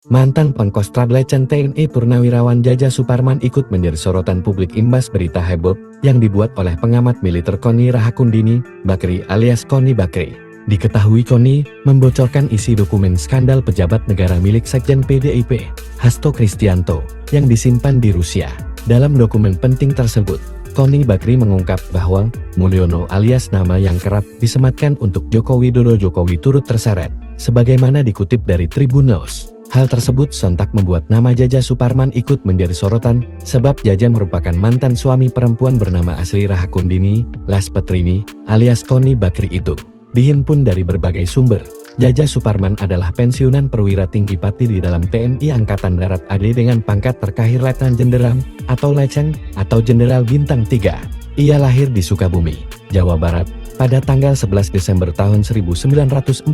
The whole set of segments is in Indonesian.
Mantan Pangkostrat Letjen TNI Purnawirawan Jaja Suparman ikut menjadi sorotan publik imbas berita heboh yang dibuat oleh pengamat militer Koni Rahakundini Bakri alias Koni Bakri. Diketahui Koni membocorkan isi dokumen skandal pejabat negara milik Sekjen PDIP, Hasto Kristianto, yang disimpan di Rusia. Dalam dokumen penting tersebut, Koni Bakri mengungkap bahwa Mulyono alias nama yang kerap disematkan untuk Joko Widodo Jokowi turut terseret, sebagaimana dikutip dari Tribun News. Hal tersebut sontak membuat nama Jaja Suparman ikut menjadi sorotan, sebab Jaja merupakan mantan suami perempuan bernama asli Rahakundini, Laspetrini, alias Koni Bakri itu. Dihimpun dari berbagai sumber, Jaja Suparman adalah pensiunan perwira tinggi Pati di dalam TNI Angkatan Darat AD dengan pangkat terkahir Letnan Jenderal, atau Letjen, atau Jenderal Bintang 3. Ia lahir di Sukabumi, Jawa Barat, pada tanggal 11 Desember tahun 1949.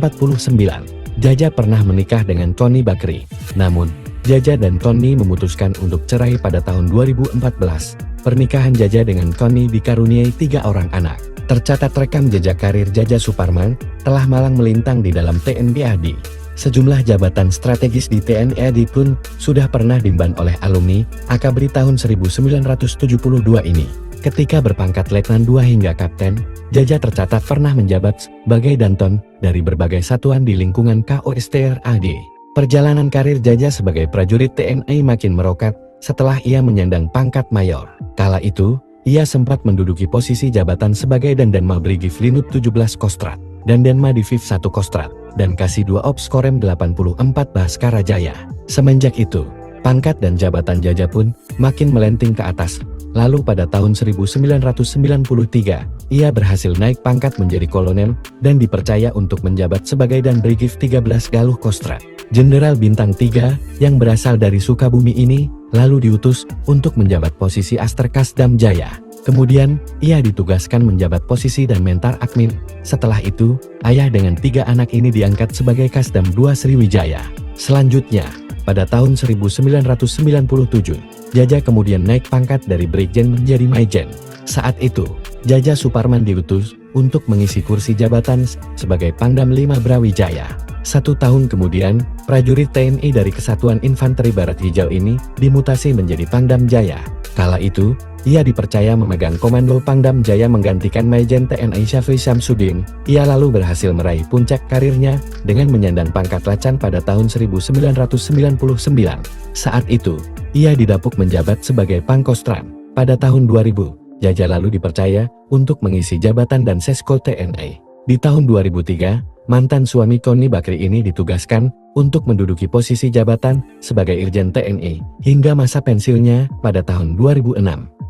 Jaja pernah menikah dengan Koni Bakri. Namun, Jaja dan Koni memutuskan untuk cerai pada tahun 2014. Pernikahan Jaja dengan Koni dikaruniai 3 orang anak. Tercatat rekam jejak karir Jaja Suparman telah malang melintang di dalam TNI AD. Sejumlah jabatan strategis di TNI AD pun sudah pernah diemban oleh alumni Akabri tahun 1972 ini. Ketika berpangkat Letnan 2 hingga Kapten, Jaja tercatat pernah menjabat sebagai Danton dari berbagai satuan di lingkungan KOSTR AD. Perjalanan karir Jaja sebagai prajurit TNI makin meroket setelah ia menyandang pangkat mayor. Kala itu, ia sempat menduduki posisi jabatan sebagai Dandenma Brigif Linut 17 Kostrat, Dandenma Diviv 1 Kostrat, dan Kasih 2 Ops Korem 84 Bhaskara Jaya. Semenjak itu, pangkat dan jabatan Jaja pun makin melenting ke atas. Lalu pada tahun 1993, ia berhasil naik pangkat menjadi kolonel dan dipercaya untuk menjabat sebagai Dan Brigif 13 Galuh Kostrat. Jenderal Bintang 3 yang berasal dari Sukabumi ini lalu diutus untuk menjabat posisi Aster Kasdam Jaya. Kemudian, ia ditugaskan menjabat posisi dan Mentar Akmin. Setelah itu, ayah dengan 3 anak ini diangkat sebagai Kasdam 2 Sriwijaya. Selanjutnya, pada tahun 1997, Jaja kemudian naik pangkat dari Brigjen menjadi Maijen. Saat itu, Jaja Suparman diutus untuk mengisi kursi jabatan sebagai Pangdam 5 Brawijaya. 1 tahun kemudian, prajurit TNI dari Kesatuan Infanteri Barat Hijau ini dimutasi menjadi Pangdam Jaya. Kala itu, ia dipercaya memegang komando Pangdam Jaya menggantikan Maijen TNI Syafri Syamsuddin. Ia lalu berhasil meraih puncak karirnya dengan menyandang pangkat Lacan pada tahun 1999. Saat itu, ia didapuk menjabat sebagai Pangkostrat. Pada tahun 2000, Jaja lalu dipercaya untuk mengisi jabatan dan Sesko TNI. Di tahun 2003, mantan suami Koni Bakri ini ditugaskan untuk menduduki posisi jabatan sebagai Irjen TNI hingga masa pensiunnya pada tahun 2006.